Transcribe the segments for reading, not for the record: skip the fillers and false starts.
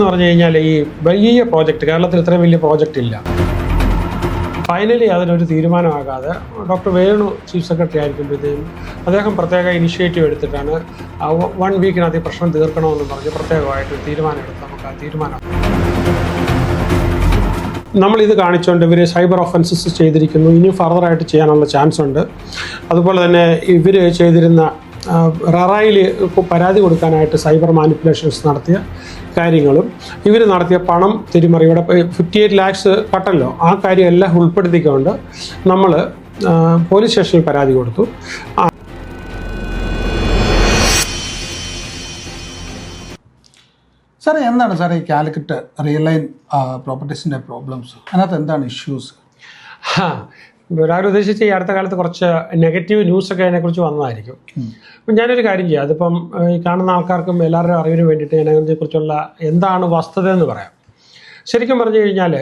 എന്ന് പറഞ്ഞു കഴിഞ്ഞാൽ ഈ വലിയ പ്രോജക്റ്റ് കേരളത്തിൽ ഇത്രയും വലിയ പ്രോജക്റ്റ് ഇല്ല. ഫൈനലി അതിനൊരു തീരുമാനമാകാതെ ഡോക്ടർ വേണു ചീഫ് സെക്രട്ടറി ആയിരിക്കുമ്പോഴത്തേക്കും അദ്ദേഹം പ്രത്യേക ഇനിഷ്യേറ്റീവ് എടുത്തിട്ടാണ് 1 വീക്കിനകത്ത് ഈ പ്രശ്നം തീർക്കണമെന്ന് പറഞ്ഞ് പ്രത്യേകമായിട്ട് തീരുമാനം എടുത്ത് നമുക്ക് ആ തീരുമാനം നമ്മളിത് കാണിച്ചുകൊണ്ട് ഇവർ സൈബർ ഒഫൻസസ് ചെയ്തിരിക്കുന്നു, ഇനി ഫർദറായിട്ട് ചെയ്യാനുള്ള ചാൻസ് ഉണ്ട്. അതുപോലെ തന്നെ ഇവർ ചെയ്തിരുന്ന ററായിൽ പരാതി കൊടുക്കാനായിട്ട് സൈബർ മാനിപ്പുലേഷൻസ് നടത്തിയ കാര്യങ്ങളും ഇവർ നടത്തിയ പണം തിരിമറിയുടെ 58 lakhs കട്ടല്ലോ, ആ കാര്യം എല്ലാം ഉൾപ്പെടുത്തിക്കൊണ്ട് നമ്മൾ പോലീസ് സ്റ്റേഷനിൽ പരാതി കൊടുത്തു. സാറേ, എന്താണ് സാറേ ഈ കാലിക്കറ്റ് റിയൽ ലൈൻ പ്രോപ്പർട്ടീസിൻ്റെ പ്രോബ്ലംസ്? അതിനകത്ത് എന്താണ് ഇഷ്യൂസ്? ഒരാൾ ഉദ്ദേശിച്ച് ഈ അടുത്ത കാലത്ത് കുറച്ച് നെഗറ്റീവ് ന്യൂസൊക്കെ അതിനെക്കുറിച്ച് വന്നതായിരിക്കും. അപ്പം ഞാനൊരു കാര്യം ചെയ്യാം, അതിപ്പം ഈ കാണുന്ന ആൾക്കാർക്കും എല്ലാവരുടെയും അറിവിന് വേണ്ടിയിട്ട് ഞാൻ അതിനെക്കുറിച്ചുള്ള എന്താണ് വസ്തുത എന്ന് പറയാം. ശരിക്കും പറഞ്ഞു കഴിഞ്ഞാൽ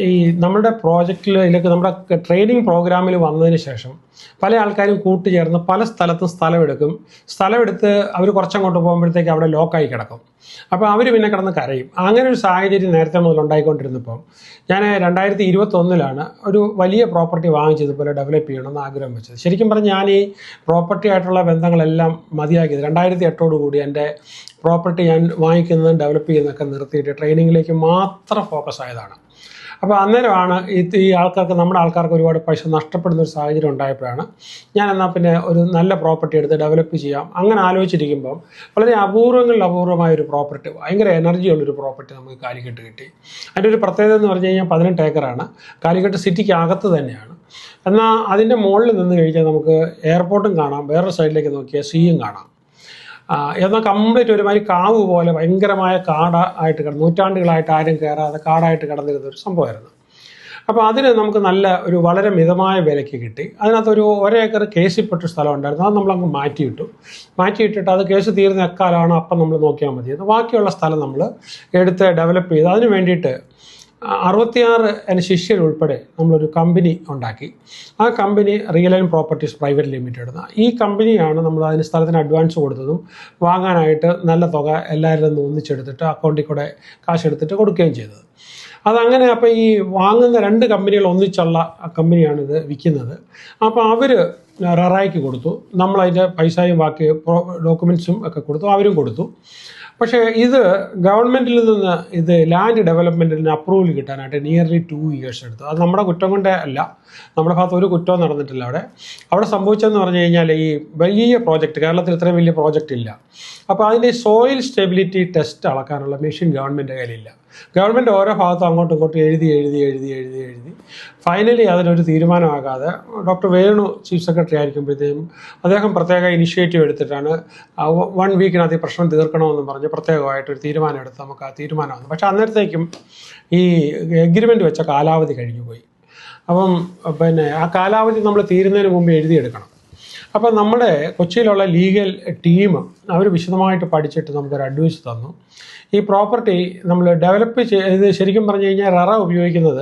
ഈ നമ്മുടെ പ്രോജക്റ്റിൽ ഇതിലേക്ക് നമ്മുടെ ട്രെയിനിങ് പ്രോഗ്രാമിൽ വന്നതിന് ശേഷം പല ആൾക്കാരും കൂട്ടുചേർന്ന് പല സ്ഥലത്തും സ്ഥലമെടുത്ത് അവർ കുറച്ചങ്ങോട്ട് പോകുമ്പോഴത്തേക്ക് അവിടെ ലോക്കായി കിടക്കും. അപ്പോൾ അവർ പിന്നെ കിടന്ന് കരയും. അങ്ങനെ ഒരു സാഹചര്യം നേരത്തെ മുതൽ ഉണ്ടായിക്കൊണ്ടിരുന്നപ്പോൾ ഞാൻ 2021 ഒരു വലിയ പ്രോപ്പർട്ടി വാങ്ങിച്ചതുപോലെ ഡെവലപ്പ് ചെയ്യണമെന്ന് ആഗ്രഹം വെച്ചത്. ശരിക്കും പറഞ്ഞാൽ ഞാൻ ഈ പ്രോപ്പർട്ടി ആയിട്ടുള്ള ബന്ധങ്ങളെല്ലാം മതിയാക്കിയത് 2008 എൻ്റെ പ്രോപ്പർട്ടി ഞാൻ വാങ്ങിക്കുന്നതും ഡെവലപ്പ് ചെയ്യുന്നതൊക്കെ നിർത്തിയിട്ട് ട്രെയിനിങ്ങിലേക്ക് മാത്രം ഫോക്കസ് ആയതാണ്. അപ്പോൾ അന്നേരമാണ് ഈ ആൾക്കാർക്ക്, നമ്മുടെ ആൾക്കാർക്ക് ഒരുപാട് പൈസ നഷ്ടപ്പെടുന്ന ഒരു സാഹചര്യം ഉണ്ടായപ്പോഴാണ് ഞാൻ എന്നാൽ പിന്നെ ഒരു നല്ല പ്രോപ്പർട്ടി എടുത്ത് ഡെവലപ്പ് ചെയ്യാം അങ്ങനെ ആലോചിച്ചിരിക്കുമ്പം വളരെ അപൂർവമായ ഒരു പ്രോപ്പർട്ടി, ഭയങ്കര എനർജി ഉള്ളൊരു പ്രോപ്പർട്ടി നമുക്ക് കാലിക്കറ്റ് കിട്ടി. അതിൻ്റെ ഒരു പ്രത്യേകത എന്ന് പറഞ്ഞു കഴിഞ്ഞാൽ 18 ഏക്കറാണ്. കാലിക്കറ്റ് സിറ്റിക്ക് അകത്ത് തന്നെയാണ്. എന്നാൽ അതിൻ്റെ മുകളിൽ നിന്ന് കഴിഞ്ഞാൽ നമുക്ക് എയർപോർട്ടും കാണാം, വേറൊരു സൈഡിലേക്ക് നോക്കിയാൽ സീയും കാണാം. എന്നാൽ കംപ്ലീറ്റ് ഒരുമാതിരി കാവ് പോലെ ഭയങ്കരമായ കാടായിട്ട് കിടന്നു, നൂറ്റാണ്ടുകളായിട്ട് ആരും കയറാതെ കാടായിട്ട് കിടന്നിരുന്ന ഒരു സംഭവമായിരുന്നു. അപ്പോൾ അതിന് നമുക്ക് നല്ല ഒരു വളരെ മിതമായ വിലയ്ക്ക് കിട്ടി. അതിനകത്തൊരു 1 ഏക്കർ കേസിൽപ്പെട്ട സ്ഥലം ഉണ്ടായിരുന്നു, അത് നമ്മളങ്ങ് മാറ്റിയിട്ടിട്ട് അത് കേസ് തീർന്ന എക്കാലമാണ് അപ്പം നമ്മൾ നോക്കിയാൽ മതി. ബാക്കിയുള്ള സ്ഥലം നമ്മൾ എടുത്ത് ഡെവലപ്പ് ചെയ്ത് അതിന് വേണ്ടിയിട്ട് 66 ശിഷ്യരുൾപ്പെടെ നമ്മളൊരു കമ്പനി ഉണ്ടാക്കി. ആ company real line properties private limited. ഈ കമ്പനിയാണ് നമ്മൾ അതിന് സ്ഥലത്തിന് അഡ്വാൻസ് കൊടുത്തതും വാങ്ങാനായിട്ട് നല്ല തുക എല്ലാവരിൽ നിന്നും ഒന്നിച്ചെടുത്തിട്ട് അക്കൗണ്ടിൽ കൂടെ കാശെടുത്തിട്ട് കൊടുക്കുകയും ചെയ്തത്. അതങ്ങനെ അപ്പോൾ ഈ വാങ്ങുന്ന 2 കമ്പനികൾ ഒന്നിച്ചുള്ള കമ്പനിയാണിത് വിൽക്കുന്നത്. അപ്പോൾ അവർ ററായിക്ക് കൊടുത്തു, നമ്മളതിൻ്റെ പൈസയും ബാക്കി ഡോക്യുമെൻറ്റ്സും ഒക്കെ കൊടുത്തു, അവരും കൊടുത്തു. പക്ഷേ ഇത് ഗവൺമെൻറ്റിൽ നിന്ന് ഇത് ലാൻഡ് ഡെവലപ്മെൻറ്റിന് അപ്രൂവൽ കിട്ടാനായിട്ട് നിയർലി 2 years എടുത്തു. അത് നമ്മുടെ കുറ്റം കൊണ്ടേ അല്ല, നമ്മുടെ ഭാഗത്ത് ഒരു കുറ്റവും നടന്നിട്ടില്ല. അവിടെ സംഭവിച്ചതെന്ന് പറഞ്ഞു കഴിഞ്ഞാൽ ഈ വലിയ പ്രോജക്റ്റ്, കേരളത്തിൽ ഇത്രയും വലിയ പ്രോജക്റ്റ് ഇല്ല. അപ്പോൾ അതിൻ്റെ സോയിൽ സ്റ്റെബിലിറ്റി ടെസ്റ്റ് അളക്കാനുള്ള മെഷീൻ ഗവൺമെൻറ് കയ്യിലില്ല. ഗവൺമെൻറ് ഓരോ ഭാഗത്തും അങ്ങോട്ടും ഇങ്ങോട്ടും എഴുതി ഫൈനലി അതിനൊരു തീരുമാനമാകാതെ ഡോക്ടർ വേണു ചീഫ് സെക്രട്ടറി ആയിരിക്കുമ്പോഴത്തേക്കും അദ്ദേഹം പ്രത്യേക ഇനിഷ്യേറ്റീവ് എടുത്തിട്ടാണ് 1 വീക്കിനകത്ത് ഈ പ്രശ്നം തീർക്കണമെന്ന് പറഞ്ഞ് പ്രത്യേകമായിട്ടൊരു തീരുമാനം എടുത്ത് നമുക്ക് ആ തീരുമാനം വന്നു. പക്ഷേ അന്നേരത്തേക്കും ഈ എഗ്രിമെൻ്റ് വെച്ച കാലാവധി കഴിഞ്ഞു പോയി. അപ്പം പിന്നെ ആ കാലാവധി നമ്മൾ തീരുന്നതിന് മുമ്പ് എഴുതിയെടുക്കണം. അപ്പം നമ്മുടെ കൊച്ചിയിലുള്ള ലീഗൽ ടീം അവർ വിശദമായിട്ട് പഠിച്ചിട്ട് നമുക്കൊരു അഡ്വൈസ് തന്നു. ഈ പ്രോപ്പർട്ടി നമ്മൾ ഡെവലപ്പ് ചെയ്ത് ശരിക്കും പറഞ്ഞു കഴിഞ്ഞാൽ ററ ഉപയോഗിക്കുന്നത്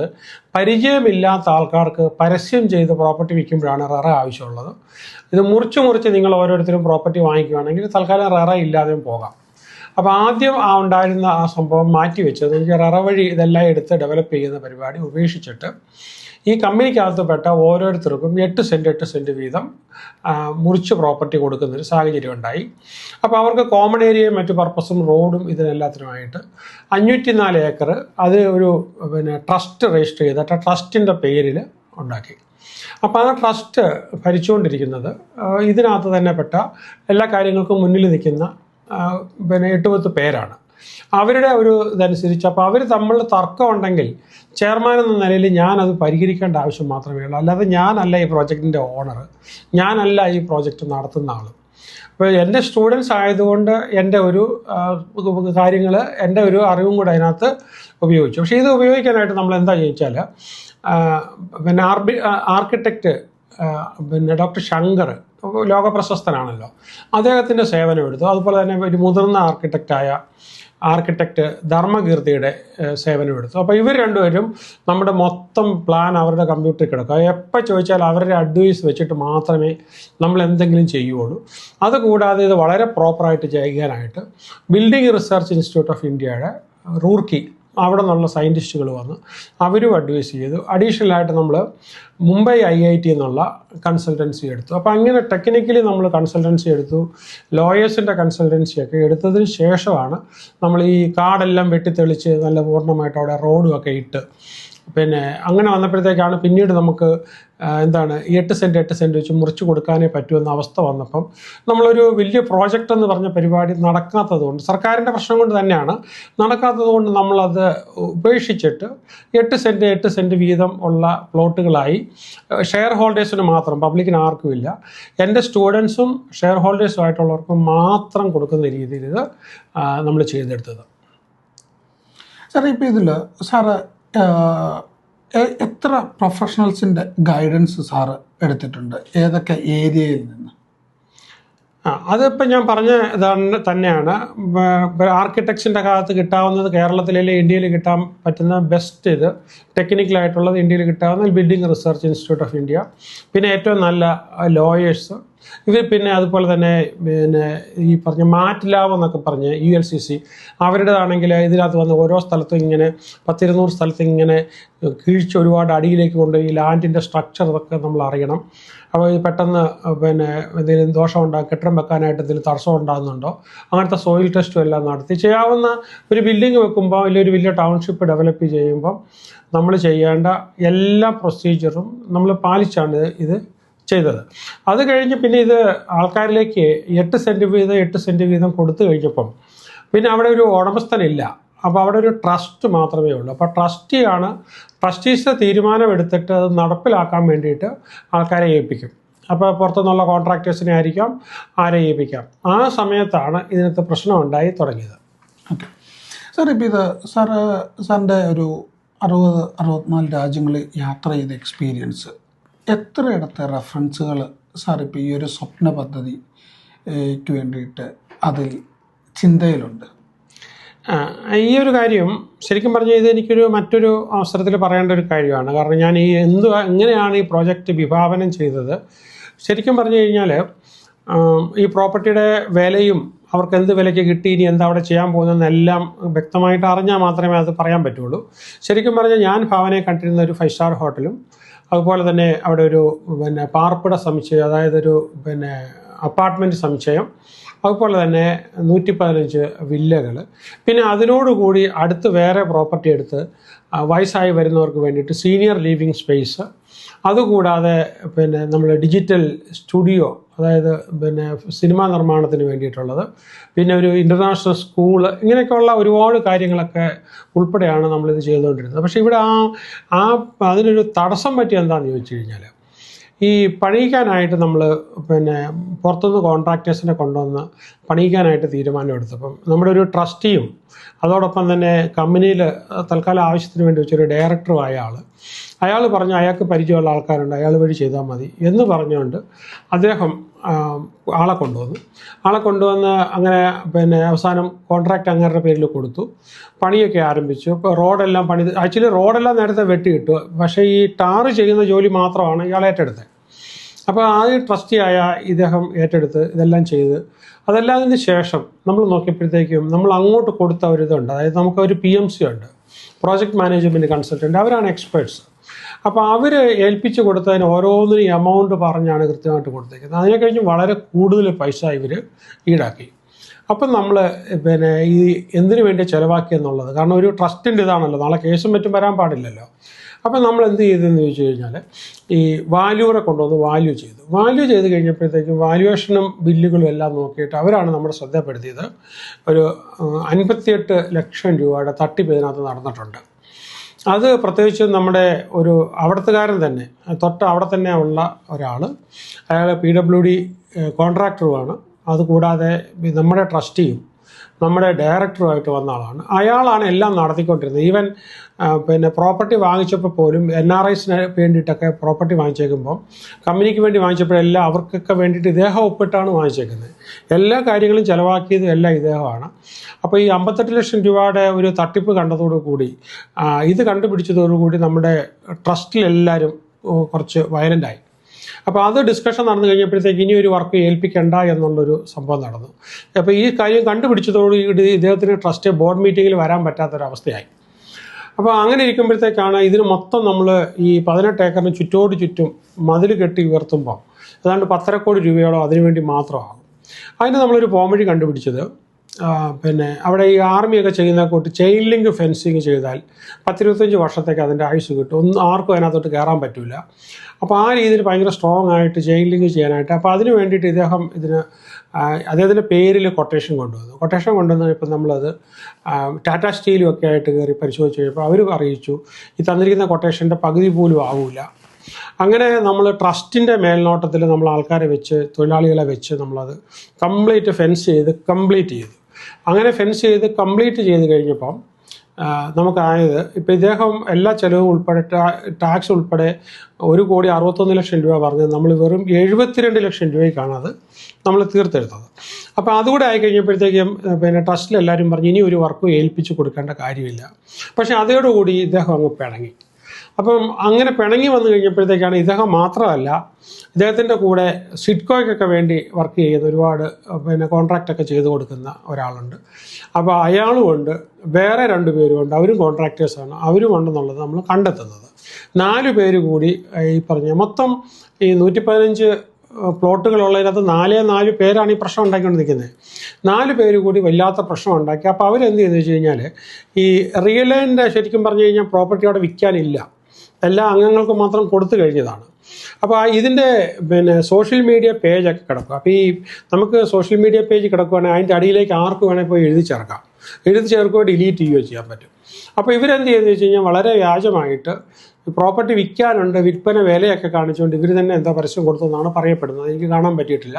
പരിചയമില്ലാത്ത ആൾക്കാർക്ക് പരസ്യം ചെയ്ത് പ്രോപ്പർട്ടി വിൽക്കുമ്പോഴാണ് ററ ആവശ്യമുള്ളത്. ഇത് മുറിച്ച് നിങ്ങൾ ഓരോരുത്തരും പ്രോപ്പർട്ടി വാങ്ങിക്കുകയാണെങ്കിൽ തൽക്കാലം ററ ഇല്ലാതെയും പോകാം. അപ്പോൾ ആദ്യം ഉണ്ടായിരുന്ന ആ സംഭവം മാറ്റി വെച്ചത് ററ വഴി ഇതെല്ലാം എടുത്ത് ഡെവലപ്പ് ചെയ്യുന്ന പരിപാടി ഉപേക്ഷിച്ചിട്ട് ഈ കമ്പനിക്കകത്തുപെട്ട ഓരോരുത്തർക്കും 8 സെൻറ്റ് വീതം മുറിച്ച് പ്രോപ്പർട്ടി കൊടുക്കുന്നൊരു സാഹചര്യം ഉണ്ടായി. അപ്പോൾ അവർക്ക് കോമൺ ഏരിയയും മറ്റു പർപ്പസും റോഡും ഇതിനെല്ലാത്തിനുമായിട്ട് 504 ഏക്കർ അത് ഒരു ട്രസ്റ്റ് രജിസ്റ്റർ ചെയ്തിട്ട് ട്രസ്റ്റിൻ്റെ പേരിൽ ഉണ്ടാക്കി. അപ്പോൾ ആ ട്രസ്റ്റ് ഭരിച്ചുകൊണ്ടിരിക്കുന്നത് ഇതിനകത്ത് തന്നെ പെട്ട എല്ലാ കാര്യങ്ങൾക്കും മുന്നിൽ നിൽക്കുന്ന 8-10 പേരാണ്. അവരുടെ ഒരു ഇതനുസരിച്ച് അപ്പോൾ അവർ തമ്മിൽ തർക്കം ഉണ്ടെങ്കിൽ ചെയർമാൻ എന്ന നിലയിൽ ഞാനത് പരിഹരിക്കേണ്ട ആവശ്യം മാത്രമേ ഉള്ളൂ. അല്ലാതെ ഞാനല്ല ഈ പ്രോജക്റ്റിൻ്റെ ഓണർ, ഞാനല്ല ഈ പ്രോജക്റ്റ് നടത്തുന്ന ആൾ. അപ്പോൾ എൻ്റെ സ്റ്റുഡൻസ് ആയതുകൊണ്ട് എൻ്റെ ഒരു കാര്യങ്ങൾ, എൻ്റെ ഒരു അറിവും കൂടെ അതിനകത്ത് ഉപയോഗിച്ചു. പക്ഷേ ഇത് ഉപയോഗിക്കാനായിട്ട് നമ്മൾ എന്താ ചോദിച്ചാൽ ആർക്കിടെക്റ്റ് ഡോക്ടർ ശങ്കർ ലോകപ്രശസ്തനാണല്ലോ, അദ്ദേഹത്തിൻ്റെ സേവനം എടുത്തു. അതുപോലെ തന്നെ ഒരു മുതിർന്ന ആർക്കിടെക്റ്റ് ധർമ്മകീർത്തിയുടെ സേവനം എടുത്തു. അപ്പോൾ ഇവർ രണ്ടുപേരും നമ്മുടെ മൊത്തം പ്ലാൻ അവരുടെ കമ്പ്യൂട്ടറിൽ കിടക്കുക. എപ്പോൾ ചോദിച്ചാൽ അവരുടെ അഡ്വൈസ് വെച്ചിട്ട് മാത്രമേ നമ്മൾ എന്തെങ്കിലും ചെയ്യുള്ളൂ. അതുകൂടാതെ ഇത് വളരെ പ്രോപ്പറായിട്ട് ചെയ്യാനായിട്ട് ബിൽഡിംഗ് റിസർച്ച് ഇൻസ്റ്റിറ്റ്യൂട്ട് ഓഫ് ഇന്ത്യയുടെ റൂർക്കി അവിടെ നിന്നുള്ള സയൻറ്റിസ്റ്റുകൾ വന്ന് അവരും അഡ്വൈസ് ചെയ്തു. അഡീഷണലായിട്ട് നമ്മൾ മുംബൈ IIT എന്നുള്ള കൺസൾട്ടൻസി എടുത്തു. അപ്പോൾ അങ്ങനെ ടെക്നിക്കലി നമ്മൾ കൺസൾട്ടൻസി എടുത്തു, ലോയേഴ്സിൻ്റെ കൺസൾട്ടൻസിയൊക്കെ എടുത്തതിന് ശേഷമാണ് നമ്മൾ ഈ കാടെല്ലാം വെട്ടിത്തെളിച്ച് നല്ല പൂർണ്ണമായിട്ട് അവിടെ റോഡും ഒക്കെ ഇട്ട് പിന്നെ അങ്ങനെ വന്നപ്പോഴത്തേക്കാണ് പിന്നീട് നമുക്ക് 8 സെൻറ്റ് വെച്ച് മുറിച്ച് കൊടുക്കാനേ പറ്റുമെന്ന അവസ്ഥ വന്നപ്പം നമ്മളൊരു വലിയ പ്രോജക്റ്റ് എന്ന് പറഞ്ഞ പരിപാടി നടക്കാത്തത് കൊണ്ട്, സർക്കാരിൻ്റെ പ്രശ്നം കൊണ്ട് തന്നെയാണ് നടക്കാത്തത് കൊണ്ട് നമ്മളത് ഉപേക്ഷിച്ചിട്ട് 8 സെൻറ്റ് വീതം ഉള്ള പ്ലോട്ടുകളായി ഷെയർ ഹോൾഡേഴ്സിന് മാത്രം, പബ്ലിക്കിന് ആർക്കും ഇല്ല, എൻ്റെ സ്റ്റുഡൻസും ഷെയർ ഹോൾഡേഴ്സുമായിട്ടുള്ളവർക്കും മാത്രം കൊടുക്കുന്ന രീതിയിൽ ഇത് നമ്മൾ ചെയ്തെടുത്തത്. സാർ ഇപ്പോൾ ഇതിൽ സാറ് എത്ര പ്രൊഫഷണൽസിൻ്റെ ഗൈഡൻസ് സാറ് എടുത്തിട്ടുണ്ട്, ഏതൊക്കെ ഏരിയയിൽ നിന്ന്? അതിപ്പോൾ ഞാൻ പറഞ്ഞ തന്നെയാണ്. ആർക്കിടെക്ട്സിൻ്റെ കാലത്ത് കിട്ടാവുന്നത് കേരളത്തിലെ ഇന്ത്യയിൽ കിട്ടാൻ പറ്റുന്ന ബെസ്റ്റ് ഇത് ടെക്നിക്കലായിട്ടുള്ളത് ഇന്ത്യയിൽ കിട്ടാവുന്ന building research institute of India, പിന്നെ ഏറ്റവും നല്ല ലോയേഴ്സ് ഇവർ, പിന്നെ അതുപോലെ തന്നെ ഈ പറഞ്ഞ മാറ്റ്ലാബ് എന്നൊക്കെ പറഞ്ഞ് ULCC അവരുടേതാണെങ്കിൽ ഇതിനകത്ത് വന്ന് ഓരോ സ്ഥലത്തും ഇങ്ങനെ 10-200 സ്ഥലത്ത് ഇങ്ങനെ കീഴ്ച്ച് ഒരുപാട് അടിയിലേക്ക് കൊണ്ടുപോയി ലാൻഡിൻ്റെ സ്ട്രക്ചർ ഇതൊക്കെ നമ്മൾ അറിയണം. അപ്പോൾ ഇത് പെട്ടെന്ന് എന്തെങ്കിലും ദോഷമുണ്ടാകും, കെട്ടിടം വെക്കാനായിട്ട് എന്തെങ്കിലും തടസ്സം ഉണ്ടാകുന്നുണ്ടോ, അങ്ങനത്തെ സോയിൽ ടെസ്റ്റും എല്ലാം നടത്തി ചെയ്യാവുന്ന ഒരു ബിൽഡിംഗ് വെക്കുമ്പോൾ അല്ലെങ്കിൽ ഒരു വലിയ ടൗൺഷിപ്പ് ഡെവലപ്പ് ചെയ്യുമ്പം നമ്മൾ ചെയ്യേണ്ട എല്ലാ പ്രൊസീജിയറും നമ്മൾ പാലിച്ചാണ് ഇത് ചെയ്തത്. അത് കഴിഞ്ഞ് പിന്നെ ഇത് ആൾക്കാരിലേക്ക് 8 സെൻറ്റ് വീതം കൊടുത്തു കഴിഞ്ഞപ്പം പിന്നെ അവിടെ ഒരു ഉടമസ്ഥനില്ല. അപ്പോൾ അവിടെ ഒരു ട്രസ്റ്റ് മാത്രമേ ഉള്ളൂ. അപ്പോൾ ട്രസ്റ്റീസ് തീരുമാനമെടുത്തിട്ട് അത് നടപ്പിലാക്കാൻ വേണ്ടിയിട്ട് ആൾക്കാരെ ഏൽപ്പിക്കും. അപ്പോൾ പുറത്തുനിന്നുള്ള കോൺട്രാക്ടേഴ്സിനെ ആയിരിക്കാം, ആരെ ഏൽപ്പിക്കാം. ആ സമയത്താണ് ഇതിനകത്ത് പ്രശ്നം ഉണ്ടായി തുടങ്ങിയത്. ഓക്കെ സാർ, ഇപ്പോൾ ഇത് സാറിൻ്റെ ഒരു 60-64 രാജ്യങ്ങളിൽ യാത്ര ചെയ്ത എക്സ്പീരിയൻസ്, എത്രയിടത്തെ റെഫറൻസുകൾ സാർ ഇപ്പോൾ ഈ ഒരു സ്വപ്ന പദ്ധതിക്ക് വേണ്ടിയിട്ട് അതിൽ ചിന്തയിലുണ്ട്? ഈ ഒരു കാര്യം ശരിക്കും പറഞ്ഞാൽ ഇത് എനിക്കൊരു മറ്റൊരു അവസരത്തിൽ പറയേണ്ട ഒരു കാര്യമാണ്. കാരണം ഞാൻ എങ്ങനെയാണ് ഈ പ്രോജക്റ്റ് വിഭാവനം ചെയ്തത്, ശരിക്കും പറഞ്ഞു കഴിഞ്ഞാൽ ഈ പ്രോപ്പർട്ടിയുടെ വിലയും അവർക്ക് എന്ത് വിലയ്ക്ക് കിട്ടി, ഇനി എന്താ അവിടെ ചെയ്യാൻ പോകുന്നതെന്നെല്ലാം വ്യക്തമായിട്ട് അറിഞ്ഞാൽ മാത്രമേ അത് പറയാൻ പറ്റുള്ളൂ. ശരിക്കും പറഞ്ഞാൽ ഞാൻ ഭാവനയെ കണ്ടിരുന്ന ഒരു 5 സ്റ്റാർ ഹോട്ടലും അതുപോലെ തന്നെ അവിടെ ഒരു പാർപ്പിട സമുച്ചയം, അതായത് ഒരു അപ്പാർട്ട്മെൻറ്റ് സമുച്ചയം, അതുപോലെ തന്നെ 115 വില്ലകൾ, പിന്നെ അതിനോടുകൂടി അടുത്ത് വേറെ പ്രോപ്പർട്ടി എടുത്ത് വയസ്സായി വരുന്നവർക്ക് വേണ്ടിയിട്ട് സീനിയർ ലിവിങ് സ്പേസ്, അതുകൂടാതെ നമ്മൾ ഡിജിറ്റൽ സ്റ്റുഡിയോ, അതായത് സിനിമാ നിർമ്മാണത്തിന് വേണ്ടിയിട്ടുള്ളത്, പിന്നെ ഒരു ഇൻ്റർനാഷണൽ സ്കൂള്, ഇങ്ങനെയൊക്കെയുള്ള ഒരുപാട് കാര്യങ്ങളൊക്കെ ഉൾപ്പെടെയാണ് നമ്മളിത് ചെയ്തുകൊണ്ടിരുന്നത്. പക്ഷേ ഇവിടെ അതിനൊരു തടസ്സം പറ്റിയ എന്താണെന്ന് ചോദിച്ചു കഴിഞ്ഞാൽ, ഈ പണിയിക്കാനായിട്ട് നമ്മൾ പുറത്തുനിന്ന് കോൺട്രാക്ടേഴ്സിനെ കൊണ്ടുവന്ന് പണിയിക്കാനായിട്ട് തീരുമാനമെടുത്തപ്പം നമ്മുടെ ഒരു ട്രസ്റ്റിയും അതോടൊപ്പം തന്നെ കമ്പനിയിൽ തൽക്കാലം ആവശ്യത്തിന് വേണ്ടി വെച്ചൊരു ഡയറക്ടറുമായ അയാൾ പറഞ്ഞു അയാൾക്ക് പരിചയമുള്ള ആൾക്കാരുണ്ട്, അയാൾ വഴി ചെയ്താൽ മതി എന്ന് പറഞ്ഞുകൊണ്ട് അദ്ദേഹം ആളെ കൊണ്ടുവന്ന് അങ്ങനെ അവസാനം കോൺട്രാക്റ്റ് അങ്ങേരുടെ പേരിൽ കൊടുത്തു, പണിയൊക്കെ ആരംഭിച്ചു. ഇപ്പോൾ റോഡെല്ലാം ആക്ച്വലി റോഡെല്ലാം നേരത്തെ വെട്ടിയിട്ടു, പക്ഷേ ഈ ടാറ് ചെയ്യുന്ന ജോലി മാത്രമാണ് ഇയാൾ ഏറ്റെടുത്തത്. അപ്പോൾ ആ ട്രസ്റ്റിയായ ഇദ്ദേഹം ഏറ്റെടുത്ത് ഇതെല്ലാം ചെയ്ത് അതെല്ലാതിന് ശേഷം നമ്മൾ നോക്കിയപ്പോഴത്തേക്കും നമ്മൾ അങ്ങോട്ട് കൊടുത്ത ഒരു ഇതുണ്ട്, അതായത് നമുക്കൊരു PMC ഉണ്ട്, പ്രോജക്റ്റ് മാനേജ്മെൻറ്റ് കൺസൾട്ടൻ്റ്, അവരാണ് എക്സ്പേർട്സ്. അപ്പോൾ അവർ ഏൽപ്പിച്ച് കൊടുത്തതിന് ഓരോന്നിനും എമൗണ്ട് പറഞ്ഞാണ് കൃത്യമായിട്ട് കൊടുത്തേക്കുന്നത്. അതിനെ കഴിഞ്ഞ് വളരെ കൂടുതൽ പൈസ ഇവർ ഈടാക്കി. അപ്പം നമ്മൾ ഈ എന്തിനു വേണ്ടി ചിലവാക്കിയെന്നുള്ളത്, കാരണം ഒരു ട്രസ്റ്റിൻ്റെ ഇതാണല്ലോ, നാളെ കേസും മറ്റും വരാൻ പാടില്ലല്ലോ. അപ്പം നമ്മൾ എന്ത് ചെയ്തെന്ന് ചോദിച്ചു കഴിഞ്ഞാൽ ഈ വാല്യൂറെ കൊണ്ടുവന്ന് വാല്യൂ ചെയ്ത് കഴിഞ്ഞപ്പോഴത്തേക്കും വാല്യുവേഷനും ബില്ലുകളും എല്ലാം നോക്കിയിട്ട് അവരാണ് നമ്മുടെ ശ്രദ്ധപ്പെടുത്തിയത്. ഒരു 58 ലക്ഷം രൂപയുടെ തട്ടിപ്പ് ഇതിനകത്ത് നടന്നിട്ടുണ്ട്. അത് പ്രത്യേകിച്ച് നമ്മുടെ ഒരു അവിടത്തുകാരൻ തന്നെ, അവിടെ തന്നെ ഉള്ള ഒരാൾ, അയാൾ PWD കോൺട്രാക്ടറുമാണ്, അതുകൂടാതെ നമ്മുടെ ട്രസ്റ്റിയും നമ്മുടെ ഡയറക്ടറുമായിട്ട് വന്ന ആളാണ്. അയാളാണ് എല്ലാം നടത്തിക്കൊണ്ടിരുന്നത്. ഈവൻ പ്രോപ്പർട്ടി വാങ്ങിച്ചപ്പോൾ പോലും NRIസിന് വേണ്ടിയിട്ടൊക്കെ പ്രോപ്പർട്ടി വാങ്ങിച്ചേക്കുമ്പോൾ കമ്പനിക്ക് വേണ്ടി വാങ്ങിച്ചപ്പോഴെല്ലാം അവർക്കൊക്കെ വേണ്ടിയിട്ട് ഇദ്ദേഹം ഒപ്പിട്ടാണ് വാങ്ങിച്ചേക്കുന്നത്. എല്ലാ കാര്യങ്ങളും ചിലവാക്കിയതും എല്ലാം ഇദ്ദേഹമാണ്. അപ്പോൾ ഈ 58 ലക്ഷം രൂപയുടെ ഒരു തട്ടിപ്പ് കണ്ടതോടുകൂടി, ഇത് കണ്ടുപിടിച്ചതോടുകൂടി നമ്മുടെ ട്രസ്റ്റിലെല്ലാവരും കുറച്ച് വയലൻ്റായി. അപ്പോൾ അത് ഡിസ്കഷൻ നടന്നു കഴിഞ്ഞപ്പോഴത്തേക്ക് ഇനി ഒരു വർക്ക് ഏൽപ്പിക്കേണ്ട എന്നുള്ളൊരു സംഭവം നടന്നു. അപ്പോൾ ഈ കാര്യം കണ്ടുപിടിച്ചതോടുകൂടി ഇദ്ദേഹത്തിന് ട്രസ്റ്റ് ബോർഡ് മീറ്റിങ്ങിൽ വരാൻ പറ്റാത്തൊരവസ്ഥയായി. അപ്പോൾ അങ്ങനെ ഇരിക്കുമ്പോഴത്തേക്കാണ് ഇതിന് മൊത്തം നമ്മൾ ഈ 18 ഏക്കറിന് ചുറ്റോട് ചുറ്റും മതിൽ കെട്ടി ഉയർത്തുമ്പോൾ ഏതാണ്ട് 10.5 കോടി രൂപയോളം അതിനുവേണ്ടി മാത്രമാകും. അതിന് നമ്മളൊരു പോംവഴി കണ്ടുപിടിച്ചത്, പിന്നെ അവിടെ ഈ ആർമിയൊക്കെ ചെയ്യുന്ന കൂട്ട് ചെയിൻ ലിങ്ക് ഫെൻസിങ് ചെയ്താൽ 10-25 വർഷത്തേക്ക് അതിൻ്റെ ആയുസ് കിട്ടും. ആർക്കും അതിനകത്തോട്ട് കയറാൻ പറ്റില്ല. അപ്പോൾ ആ രീതിയിൽ ഭയങ്കര സ്ട്രോങ് ആയിട്ട് ചെയിൻ ലിങ്ക് ചെയ്യാനായിട്ട്, അപ്പോൾ അതിന് വേണ്ടിയിട്ട് അദ്ദേഹത്തിൻ്റെ പേരിൽ കൊട്ടേഷൻ കൊണ്ടുവന്നു. ഇപ്പം നമ്മളത് ടാറ്റ സ്റ്റീലും ഒക്കെ ആയിട്ട് കയറി പരിശോധിച്ച് കഴിഞ്ഞപ്പോൾ അവർ അറിയിച്ചു ഈ തന്നിരിക്കുന്ന കൊട്ടേഷൻ്റെ പകുതി പോലും ആവില്ല. അങ്ങനെ നമ്മൾ ട്രസ്റ്റിൻ്റെ മേൽനോട്ടത്തിൽ നമ്മൾ ആൾക്കാരെ വെച്ച്, തൊഴിലാളികളെ വെച്ച് നമ്മളത് കംപ്ലീറ്റ് ഫെൻസ് ചെയ്ത് കംപ്ലീറ്റ് ചെയ്തു. അങ്ങനെ ഫെൻസ് ചെയ്ത് കംപ്ലീറ്റ് ചെയ്ത് കഴിഞ്ഞപ്പം നമുക്കായത്, ഇപ്പോൾ ഇദ്ദേഹം എല്ലാ ചിലവും ഉൾപ്പെടെ ടാക്സ് ഉൾപ്പെടെ 1,61 ലക്ഷം രൂപ പറഞ്ഞത് നമ്മൾ വെറും 72 ലക്ഷം രൂപയ്ക്കാണ് അത് നമ്മൾ തീർത്തെടുത്തത്. അപ്പോൾ അതുകൂടെ ആയിക്കഴിഞ്ഞപ്പോഴത്തേക്കും പിന്നെ ട്രസ്റ്റിലെല്ലാവരും പറഞ്ഞു ഇനി ഒരു വർക്കും ഏൽപ്പിച്ച് കൊടുക്കേണ്ട കാര്യമില്ല. പക്ഷേ അതോടുകൂടി ഇദ്ദേഹം അങ്ങ് പിണങ്ങി. അപ്പം അങ്ങനെ പിണങ്ങി വന്നു കഴിഞ്ഞപ്പോഴത്തേക്കാണ് ഇദ്ദേഹം മാത്രമല്ല, ഇദ്ദേഹത്തിൻ്റെ കൂടെ സിഡ്കോയ്ക്കൊക്കെ വേണ്ടി വർക്ക് ചെയ്യുന്ന ഒരുപാട് പിന്നെ കോൺട്രാക്റ്റൊക്കെ ചെയ്ത് കൊടുക്കുന്ന ഒരാളുണ്ട്. അപ്പോൾ അയാളുമുണ്ട്, വേറെ 2 പേരുമുണ്ട്, അവരും കോൺട്രാക്ടേഴ്സാണ്, അവരുമുണ്ടെന്നുള്ളത് നമ്മൾ കണ്ടെത്തുന്നത്. 4 പേര് കൂടി ഈ പറഞ്ഞ മൊത്തം ഈ 115 പ്ലോട്ടുകളുള്ളതിനകത്ത് 4 പേരാണ് ഈ പ്രശ്നം ഉണ്ടാക്കിക്കൊണ്ടിരിക്കുന്നത്. 4 പേര് കൂടി വല്ലാത്ത പ്രശ്നം ഉണ്ടാക്കി. അപ്പോൾ അവരെന്ത് ചെയ്തെന്ന് വെച്ച് കഴിഞ്ഞാൽ, ഈ റിയലൈൻ്റെ ശരിക്കും പറഞ്ഞു കഴിഞ്ഞാൽ പ്രോപ്പർട്ടി അവിടെ വിൽക്കാനില്ല, എല്ലാ അംഗങ്ങൾക്കും മാത്രം കൊടുത്തു കഴിഞ്ഞതാണ്. അപ്പോൾ ഇതിൻ്റെ പിന്നെ സോഷ്യൽ മീഡിയ പേജൊക്കെ കിടക്കും. അപ്പോൾ ഈ നമുക്ക് സോഷ്യൽ മീഡിയ പേജ് കിടക്കുകയാണെങ്കിൽ അതിൻ്റെ അടിയിലേക്ക് ആർക്ക് വേണമെങ്കിൽ പോയി എഴുതി ചേർക്കുകയോ ഡിലീറ്റ് ചെയ്യുകയോ ചെയ്യാൻ പറ്റും. അപ്പോൾ ഇവരെന്ത് ചെയ്യുന്നത് വെച്ച് കഴിഞ്ഞാൽ വളരെ വ്യാജമായിട്ട് പ്രോപ്പർട്ടി വിൽക്കാനുണ്ട്, വിൽപ്പന വിലയൊക്കെ കാണിച്ചുകൊണ്ട് ഇവർ തന്നെ എന്താ പരസ്യം കൊടുത്തതെന്നാണ് പറയപ്പെടുന്നത്. എനിക്ക് കാണാൻ പറ്റിയിട്ടില്ല.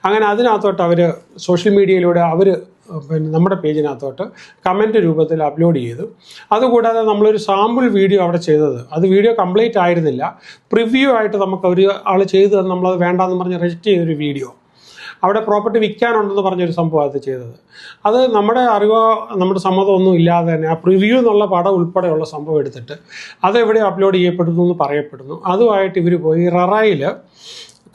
അങ്ങനെ അതിനകത്തോട്ട് അവർ സോഷ്യൽ മീഡിയയിലൂടെ അവർ പിന്നെ നമ്മുടെ പേജിനകത്തോട്ട് കമൻറ്റ് രൂപത്തിൽ അപ്ലോഡ് ചെയ്തു. അതുകൂടാതെ നമ്മളൊരു സാമ്പിൾ വീഡിയോ അവിടെ ചെയ്തത്, അത് വീഡിയോ കംപ്ലീറ്റ് ആയിരുന്നില്ല, പ്രിവ്യൂ ആയിട്ട് നമുക്ക് ഒരു ആൾ ചെയ്ത് തന്നെ നമ്മളത് വേണ്ടാന്ന് പറഞ്ഞ് റിജക്റ്റ് ചെയ്തൊരു വീഡിയോ, അവിടെ പ്രോപ്പർട്ടി വിൽക്കാനുണ്ടെന്ന് പറഞ്ഞൊരു സംഭവം അത് ചെയ്തത്. അത് നമ്മുടെ അറിവോ നമ്മുടെ സമ്മതമൊന്നും ഇല്ലാതെ തന്നെ ആ പ്രിവ്യൂ എന്നുള്ള പടം ഉൾപ്പെടെയുള്ള സംഭവം എടുത്തിട്ട് അതെവിടെ അപ്ലോഡ് ചെയ്യപ്പെടുന്നു എന്ന് പറയപ്പെടുന്നു. അതുമായിട്ട് ഇവർ പോയി ററയിൽ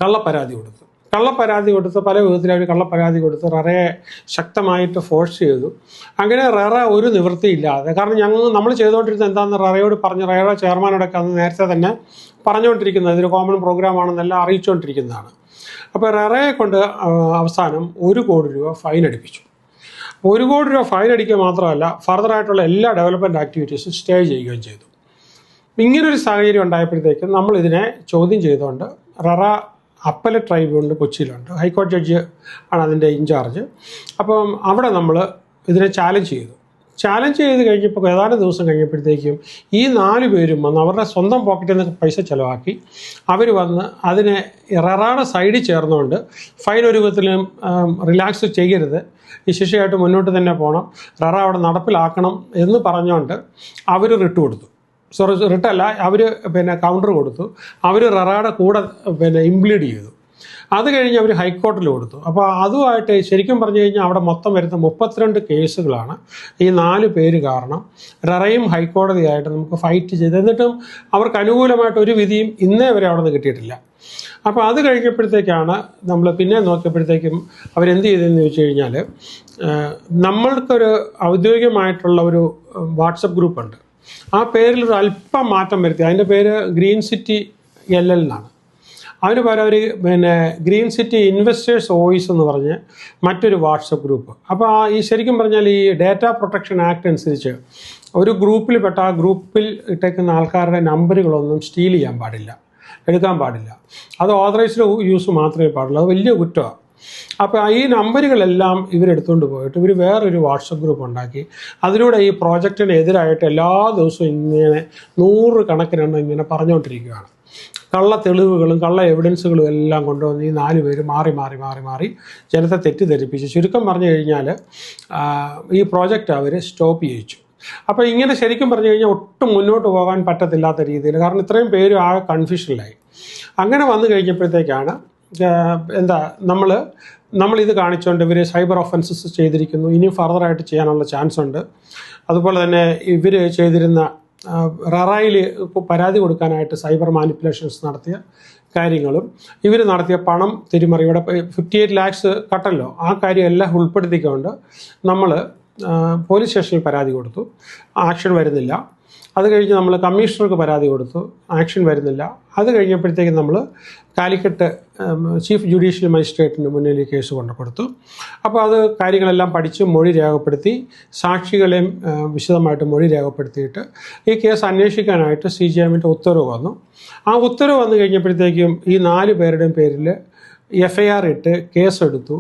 കള്ളപ്പരാതി കൊടുത്ത് പല വിധത്തിൽ അവർ കള്ളപ്പരാതി കൊടുത്ത് ററയെ ശക്തമായിട്ട് ഫോഴ്സ് ചെയ്തു. അങ്ങനെ ററ ഒരു നിവൃത്തിയില്ലാതെ, കാരണം നമ്മൾ ചെയ്തുകൊണ്ടിരുന്നത് എന്താണെന്ന് ററയോട് പറഞ്ഞ്, ററയുടെ ചെയർമാനോടൊക്കെ അന്ന് നേരത്തെ തന്നെ പറഞ്ഞുകൊണ്ടിരിക്കുന്നത് ഇതൊരു കോമൺ പ്രോഗ്രാമാണെന്നെല്ലാം അറിയിച്ചുകൊണ്ടിരിക്കുന്നതാണ്. അപ്പോൾ ററയെ കൊണ്ട് അവസാനം 1 കോടി രൂപ ഫൈൻ അടിപ്പിച്ചു. 1 കോടി രൂപ ഫൈൻ അടിക്കുക മാത്രമല്ല, ഫർദറായിട്ടുള്ള എല്ലാ ഡെവലപ്മെൻറ്റ് ആക്ടിവിറ്റീസും സ്റ്റേ ചെയ്യുകയും ചെയ്തു. ഇങ്ങനൊരു സാഹചര്യം ഉണ്ടായപ്പോഴത്തേക്കും നമ്മൾ ഇതിനെ ചോദ്യം ചെയ്തുകൊണ്ട് ററ അപ്പലറ്റ് ട്രൈബ്യൂണൽ കൊച്ചിയിലുണ്ട്, ഹൈക്കോടതി ജഡ്ജ് ആണ് അതിൻ്റെ ഇൻചാർജ്. അപ്പം അവിടെ നമ്മൾ ഇതിനെ ചാലഞ്ച് ചെയ്ത് കഴിഞ്ഞപ്പോൾ ഏതാനും ദിവസം കഴിഞ്ഞപ്പോഴത്തേക്കും ഈ 4 പേരും വന്ന് അവരുടെ സ്വന്തം പോക്കറ്റിൽ നിന്ന് പൈസ ചിലവാക്കി അവർ വന്ന് അതിനെ ററയുടെ സൈഡിൽ ചേർന്നുകൊണ്ട് ഫൈൻ ഒരു വിധത്തിലും റിലാക്സ് ചെയ്യരുത്, ഈ ശിക്ഷയായിട്ട് മുന്നോട്ട് തന്നെ പോകണം, ററ അവിടെ നടപ്പിലാക്കണം എന്ന് പറഞ്ഞുകൊണ്ട് അവർ റിട്ട് കൊടുത്തു. റിട്ടല്ല, അവർ പിന്നെ കൗണ്ടർ കൊടുത്തു. അവർ ററയുടെ കൂടെ പിന്നെ ഇംപ്ലീഡ് ചെയ്തു. അത് കഴിഞ്ഞ് അവർ ഹൈക്കോടതിയിൽ കൊടുത്തു. അപ്പോൾ അതുമായിട്ട് ശരിക്കും പറഞ്ഞു കഴിഞ്ഞാൽ അവിടെ മൊത്തം വരുന്ന 32 കേസുകളാണ് ഈ 4 പേര് കാരണം ററയും ഹൈക്കോടതിയായിട്ട് നമുക്ക് ഫൈറ്റ് ചെയ്ത്, എന്നിട്ടും അവർക്ക് അനുകൂലമായിട്ട് ഒരു വിധിയും ഇന്നേ വരെ അവിടെ നിന്ന് കിട്ടിയിട്ടില്ല. അപ്പോൾ അത് കഴിഞ്ഞപ്പോഴത്തേക്കാണ് നമ്മൾ പിന്നെ നോക്കിയപ്പോഴത്തേക്കും അവരെന്ത് ചെയ്തതെന്ന് ചോദിച്ചു കഴിഞ്ഞാൽ, നമ്മൾക്കൊരു ഔദ്യോഗികമായിട്ടുള്ള ഒരു വാട്സപ്പ് ഗ്രൂപ്പുണ്ട്. ആ പേരിൽ ഒരു അല്പം മാറ്റം വരുത്തി, അതിൻ്റെ പേര് ഗ്രീൻ സിറ്റി LL എന്നാണ്. അതിന് പകരം അവർ പിന്നെ ഗ്രീൻ സിറ്റി ഇൻവെസ്റ്റേഴ്സ് വോയിസ് എന്ന് പറഞ്ഞ് മറ്റൊരു വാട്സപ്പ് ഗ്രൂപ്പ്. അപ്പോൾ ഈ ശരിക്കും പറഞ്ഞാൽ ഈ ഡാറ്റ പ്രൊട്ടക്ഷൻ ആക്ട് അനുസരിച്ച് ഒരു ഗ്രൂപ്പിൽപ്പെട്ട ആ ഗ്രൂപ്പിൽ ഇട്ടേക്കുന്ന ആൾക്കാരുടെ നമ്പറുകളൊന്നും സ്റ്റീൽ ചെയ്യാൻ പാടില്ല, എടുക്കാൻ പാടില്ല. അത് ഓതറൈസ്ഡ് യൂസ് മാത്രമേ പാടുള്ളൂ. അത് വലിയ കുറ്റമാണ്. അപ്പോൾ ഈ നമ്പറുകളെല്ലാം ഇവരെടുത്തുകൊണ്ട് പോയിട്ട് ഇവർ വേറൊരു വാട്സപ്പ് ഗ്രൂപ്പ് ഉണ്ടാക്കി അതിലൂടെ ഈ പ്രോജക്റ്റിന് എതിരായിട്ട് എല്ലാ ദിവസവും ഇങ്ങനെ 100 കണക്കിനെണ്ണം ഇങ്ങനെ പറഞ്ഞുകൊണ്ടിരിക്കുകയാണ്. കള്ള തെളിവുകളും കള്ള എവിഡൻസുകളും എല്ലാം കൊണ്ടുവന്ന് ഈ 4 പേര് മാറി ജനത്തെ തെറ്റിദ്ധരിപ്പിച്ച്, ചുരുക്കം പറഞ്ഞു കഴിഞ്ഞാൽ ഈ പ്രോജക്റ്റ് അവർ സ്റ്റോപ്പ് ചെയ്യിച്ചു. അപ്പോൾ ഇങ്ങനെ ശരിക്കും പറഞ്ഞു കഴിഞ്ഞാൽ ഒട്ടും മുന്നോട്ട് പോകാൻ പറ്റത്തില്ലാത്ത രീതിയിൽ, കാരണം ഇത്രയും പേരും ആ കൺഫ്യൂഷനിലായി. അങ്ങനെ വന്നു കഴിഞ്ഞപ്പോഴത്തേക്കാണ് നമ്മളിത് കാണിച്ചുകൊണ്ട് ഇവർ സൈബർ ഒഫൻസസ് ചെയ്തിരിക്കുന്നു, ഇനിയും ഫർദറായിട്ട് ചെയ്യാനുള്ള ചാൻസ് ഉണ്ട്. അതുപോലെ തന്നെ ഇവർ ചെയ്തിരുന്ന ററായിൽ പരാതി കൊടുക്കാനായിട്ട് സൈബർ മാനിപ്പുലേഷൻസ് നടത്തിയ കാര്യങ്ങളും ഇവർ നടത്തിയ പണം തിരിമറിയുടെ 58 lakhs കട്ടല്ലോ, ആ കാര്യം എല്ലാം ഉൾപ്പെടുത്തിക്കൊണ്ട് നമ്മൾ പോലീസ് സ്റ്റേഷനിൽ പരാതി കൊടുത്തു. ആക്ഷൻ വരുന്നില്ല. അത് കഴിഞ്ഞ് നമ്മൾ കമ്മീഷണർക്ക് പരാതി കൊടുത്തു, ആക്ഷൻ വരുന്നില്ല. അത് കഴിഞ്ഞപ്പോഴത്തേക്കും നമ്മൾ കാലിക്കറ്റ് ചീഫ് ജുഡീഷ്യൽ മജിസ്ട്രേറ്റിന് മുന്നിൽ ഈ കേസ് കൊണ്ടു കൊടുത്തു. അപ്പോൾ അത് കാര്യങ്ങളെല്ലാം പഠിച്ച് മൊഴി രേഖപ്പെടുത്തി, സാക്ഷികളെയും വിശദമായിട്ട് മൊഴി രേഖപ്പെടുത്തിയിട്ട് ഈ കേസ് അന്വേഷിക്കാനായിട്ട് CJMന്റെ ഉത്തരവ് വന്നു. ആ ഉത്തരവ് വന്നു കഴിഞ്ഞപ്പോഴത്തേക്കും ഈ 4 പേരുടെയും പേരിൽ FIR ഇട്ട് കേസെടുത്തു.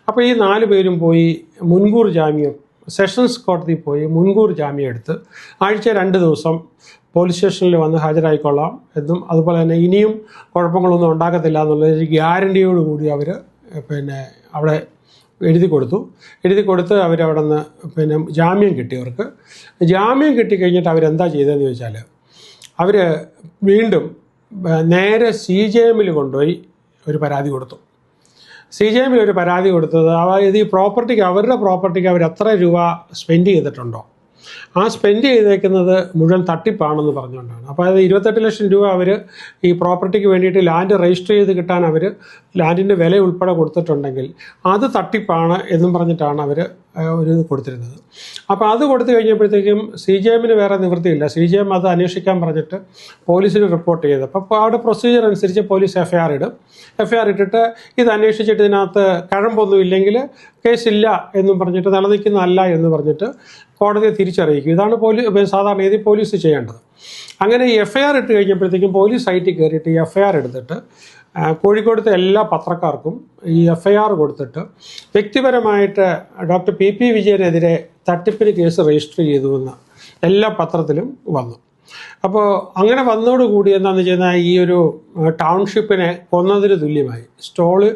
അപ്പോൾ ഈ 4 പേരും പോയി മുൻകൂർ ജാമ്യം, സെഷൻസ് കോടതിയിൽ പോയി മുൻകൂർ ജാമ്യം എടുത്ത് ആഴ്ച 2 ദിവസം പോലീസ് സ്റ്റേഷനിൽ വന്ന് ഹാജരായിക്കൊള്ളാം എന്നും അതുപോലെ തന്നെ ഇനിയും കുഴപ്പങ്ങളൊന്നും ഉണ്ടാകത്തില്ല എന്നുള്ളൊരു ഗ്യാരണ്ടിയോടുകൂടി അവർ അവിടെ എഴുതി കൊടുത്ത് അവരവിടെ നിന്ന് ജാമ്യം കിട്ടിയവർക്ക്. ജാമ്യം കിട്ടിക്കഴിഞ്ഞിട്ട് അവരെന്താ ചെയ്തതെന്ന് ചോദിച്ചാൽ അവർ വീണ്ടും നേരെ CJMൽ കൊണ്ടുപോയി ഒരു പരാതി കൊടുത്തു. CJMൽ ഒരു പരാതി കൊടുത്തത് അതായത് ഈ പ്രോപ്പർട്ടിക്ക്, അവരുടെ പ്രോപ്പർട്ടിക്ക് അവർ എത്ര രൂപ സ്പെൻഡ് ചെയ്തിട്ടുണ്ടോ ആ സ്പെൻഡ് ചെയ്തേക്കുന്നത് മുഴുവൻ തട്ടിപ്പാണെന്ന് പറഞ്ഞുകൊണ്ടാണ്. അപ്പോൾ അത് 28 ലക്ഷം രൂപ അവർ ഈ പ്രോപ്പർട്ടിക്ക് വേണ്ടിയിട്ട് ലാൻഡ് രജിസ്റ്റർ ചെയ്ത് കിട്ടാൻ അവർ ലാൻഡിൻ്റെ വില ഉൾപ്പെടെ കൊടുത്തിട്ടുണ്ടെങ്കിൽ അത് തട്ടിപ്പാണ് എന്നും പറഞ്ഞിട്ടാണ് അവർ ഒരു ഇത് കൊടുത്തിരുന്നത്. അപ്പോൾ അത് കൊടുത്തു കഴിഞ്ഞപ്പോഴത്തേക്കും CJMന് വേറെ നിവൃത്തിയില്ല. CJM അത് അന്വേഷിക്കാൻ പറഞ്ഞിട്ട് പോലീസിന് റിപ്പോർട്ട് ചെയ്തു. അപ്പോൾ അവിടെ പ്രൊസീജിയർ അനുസരിച്ച് പോലീസ് FIR ഇടും. FIR ഇട്ടിട്ട് ഇത് അന്വേഷിച്ചിട്ട് ഇതിനകത്ത് കഴമ്പൊന്നും ഇല്ലെങ്കിൽ കേസില്ല എന്നും പറഞ്ഞിട്ട് നിലനിൽക്കുന്നതല്ല എന്ന് പറഞ്ഞിട്ട് കോടതിയെ തിരിച്ചറിയിക്കും. ഇതാണ് സാധാരണ രീതിയിൽ പോലീസ് ചെയ്യേണ്ടത്. അങ്ങനെ ഈ FIR ഇട്ട് കഴിഞ്ഞപ്പോഴത്തേക്കും പോലീസ് സൈറ്റിൽ കയറിയിട്ട് ഈ FIR എടുത്തിട്ട് കോഴിക്കോടത്തെ എല്ലാ പത്രക്കാർക്കും ഈ FIR കൊടുത്തിട്ട് വ്യക്തിപരമായിട്ട് ഡോക്ടർ PP വിജയനെതിരെ തട്ടിപ്പിന് കേസ് രജിസ്റ്റർ ചെയ്തുവെന്ന് എല്ലാ പത്രത്തിലും വന്നു. അപ്പോൾ അങ്ങനെ വന്നതോടുകൂടി എന്താണെന്ന് വെച്ചാൽ ഈ ഒരു ടൗൺഷിപ്പിനെ കൊന്നതിന് തുല്യമായി, സ്റ്റോള്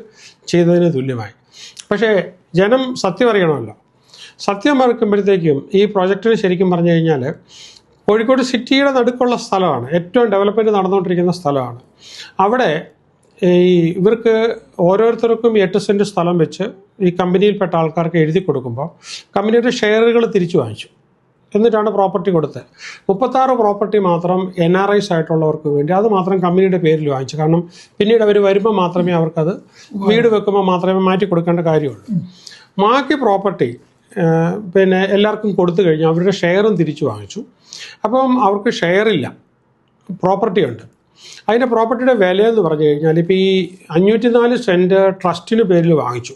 ചെയ്തതിന് തുല്യമായി. പക്ഷേ ജനം സത്യം അറിയണമല്ലോ. സത്യം മറക്കുമ്പോഴത്തേക്കും ഈ പ്രോജക്റ്റിന് ശരിക്കും പറഞ്ഞു കഴിഞ്ഞാൽ കോഴിക്കോട് സിറ്റിയുടെ നടുക്കുള്ള സ്ഥലമാണ്, ഏറ്റവും ഡെവലപ്മെൻറ്റ് നടന്നുകൊണ്ടിരിക്കുന്ന സ്ഥലമാണ്. അവിടെ ഇവർക്ക് ഓരോരുത്തർക്കും 8 സെൻറ്റ് സ്ഥലം വെച്ച് ഈ കമ്പനിയിൽപ്പെട്ട ആൾക്കാർക്ക് എഴുതി കൊടുക്കുമ്പോൾ കമ്പനിയുടെ ഷെയറുകൾ തിരിച്ചു വാങ്ങിച്ചു. എന്നിട്ടാണ് പ്രോപ്പർട്ടി കൊടുത്തത്. 36 പ്രോപ്പർട്ടി മാത്രം NRIs ആയിട്ടുള്ളവർക്ക് വേണ്ടി അത് മാത്രം കമ്പനിയുടെ പേരിൽ വാങ്ങിച്ചു. കാരണം പിന്നീട് അവർ വരുമ്പോൾ മാത്രമേ അവർക്കത് വീട് വെക്കുമ്പോൾ മാത്രമേ മാറ്റി കൊടുക്കേണ്ട കാര്യമുള്ളൂ. ബാക്കി പ്രോപ്പർട്ടി എല്ലാവർക്കും കൊടുത്തു കഴിഞ്ഞാൽ അവരുടെ ഷെയറും തിരിച്ചു വാങ്ങിച്ചു. അപ്പം അവർക്ക് ഷെയറില്ല, പ്രോപ്പർട്ടി ഉണ്ട്. അതിൻ്റെ പ്രോപ്പർട്ടിയുടെ വിലയെന്ന് പറഞ്ഞു കഴിഞ്ഞാൽ ഇപ്പോൾ ഈ 504 സെൻറ്റ് ട്രസ്റ്റിന് പേരിൽ വാങ്ങിച്ചു.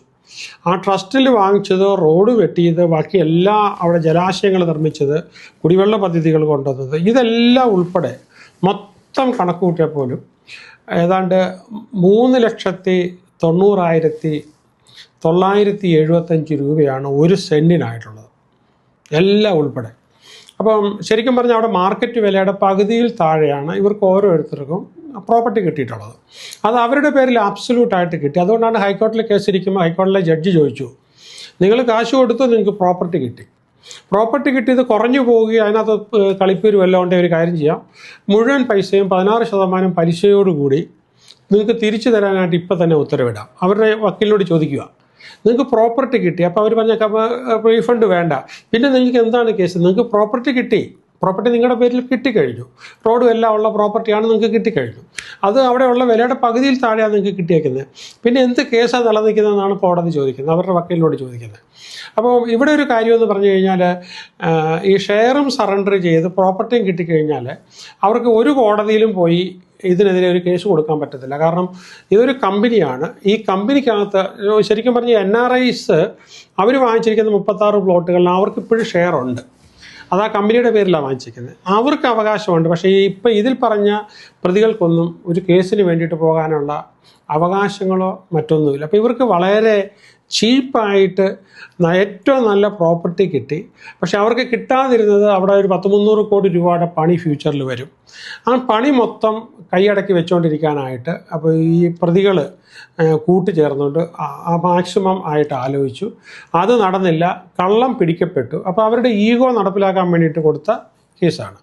ആ ട്രസ്റ്റിൽ വാങ്ങിച്ചത്, റോഡ് വെട്ടിയത്, ബാക്കി എല്ലാ അവിടെ ജലാശയങ്ങൾ നിർമ്മിച്ചത്, കുടിവെള്ള പദ്ധതികൾ കൊണ്ടുവന്നത്, ഇതെല്ലാം ഉൾപ്പെടെ മൊത്തം കണക്ക് കൂട്ടിയാൽ പോലും ഏതാണ്ട് 3,90,975 രൂപയാണ് ഒരു സെൻറ്റിനായിട്ടുള്ളത്, എല്ലാം ഉൾപ്പെടെ. അപ്പം ശരിക്കും പറഞ്ഞാൽ അവിടെ മാർക്കറ്റ് വിലയുടെ പകുതിയിൽ താഴെയാണ് ഇവർക്ക് ഓരോരുത്തർക്കും പ്രോപ്പർട്ടി കിട്ടിയിട്ടുള്ളത്. അത് അവരുടെ പേരിൽ ആബ്സല്യൂട്ടായിട്ട് കിട്ടി. അതുകൊണ്ടാണ് ഹൈക്കോടതിയിൽ കേസിരിക്കുമ്പോൾ ഹൈക്കോടതിയിലെ ജഡ്ജി ചോദിച്ചു, നിങ്ങൾ കാശ് കൊടുത്ത് നിങ്ങൾക്ക് പ്രോപ്പർട്ടി കിട്ടി, പ്രോപ്പർട്ടി കിട്ടിയത് കുറഞ്ഞു പോവുകയും അതിനകത്ത് കളിപ്പേര് വല്ലതും ഉണ്ടെങ്കിൽ ഒരു കാര്യം ചെയ്യാം, മുഴുവൻ പൈസയും 16% പലിശയോടുകൂടി നിങ്ങൾക്ക് തിരിച്ചു തരാനായിട്ട് ഇപ്പം തന്നെ ഉത്തരവിടാം. അവരുടെ വക്കീലിനോട് ചോദിക്കുക, നിങ്ങൾക്ക് പ്രോപ്പർട്ടി കിട്ടി. അപ്പോൾ അവർ പറഞ്ഞ റീഫണ്ട് വേണ്ട, പിന്നെ നിങ്ങൾക്ക് എന്താണ് കേസ്? നിങ്ങൾക്ക് പ്രോപ്പർട്ടി കിട്ടി, പ്രോപ്പർട്ടി നിങ്ങളുടെ പേരിൽ കിട്ടിക്കഴിഞ്ഞു, റോഡും എല്ലാം ഉള്ള പ്രോപ്പർട്ടിയാണ് നിങ്ങൾക്ക് കിട്ടിക്കഴിഞ്ഞു, അത് അവിടെയുള്ള വിലയുടെ പകുതിയിൽ താഴെയാണ് നിങ്ങൾക്ക് കിട്ടിയേക്കുന്നത്, പിന്നെ എന്ത് കേസാണ് നിലനിൽക്കുന്നതെന്നാണ് കോടതി ചോദിക്കുന്നത്, അവരുടെ വക്കീലിനോട് ചോദിക്കുന്നത്. അപ്പോൾ ഇവിടെ ഒരു കാര്യമെന്ന് പറഞ്ഞു കഴിഞ്ഞാൽ ഈ ഷെയറും സറണ്ടർ ചെയ്ത് പ്രോപ്പർട്ടിയും കിട്ടിക്കഴിഞ്ഞാൽ അവർക്ക് ഒരു കോടതിയിലും പോയി ഇതിനെതിരെ ഒരു കേസ് കൊടുക്കാൻ പറ്റത്തില്ല. കാരണം ഇതൊരു കമ്പനിയാണ്. ഈ കമ്പനിക്കകത്ത് ശരിക്കും പറഞ്ഞ NRIs അവർ വാങ്ങിച്ചിരിക്കുന്ന 36 പ്ലോട്ടുകളിൽ അവർക്ക് ഇപ്പോഴും ഷെയർ ഉണ്ട്. അത് ആ കമ്പനിയുടെ പേരിലാണ് വാങ്ങിച്ചിരിക്കുന്നത്, അവർക്ക് അവകാശമുണ്ട്. പക്ഷേ ഇപ്പം ഇതിൽ പറഞ്ഞ പ്രതികൾക്കൊന്നും ഒരു കേസിന് വേണ്ടിയിട്ട് പോകാനുള്ള അവകാശങ്ങളോ മറ്റൊന്നുമില്ല. അപ്പോൾ ഇവർക്ക് വളരെ ചീപ്പായിട്ട് ഏറ്റവും നല്ല പ്രോപ്പർട്ടി കിട്ടി. പക്ഷെ അവർക്ക് കിട്ടാതിരുന്നത് അവിടെ ഒരു 100-300 കോടി രൂപയുടെ പണി ഫ്യൂച്ചറിൽ വരും. ആ പണി മൊത്തം കൈയടക്കി വെച്ചുകൊണ്ടിരിക്കാനായിട്ട് അപ്പോൾ ഈ പ്രതികൾ കൂട്ടുചേർന്നുകൊണ്ട് ആ മാക്സിമം ആയിട്ട് ആലോചിച്ചു. അത് നടന്നില്ല, കള്ളം പിടിക്കപ്പെട്ടു. അപ്പോൾ അവരുടെ ഈഗോ നടപ്പിലാക്കാൻ വേണ്ടിയിട്ട് കൊടുത്ത കേസാണ്.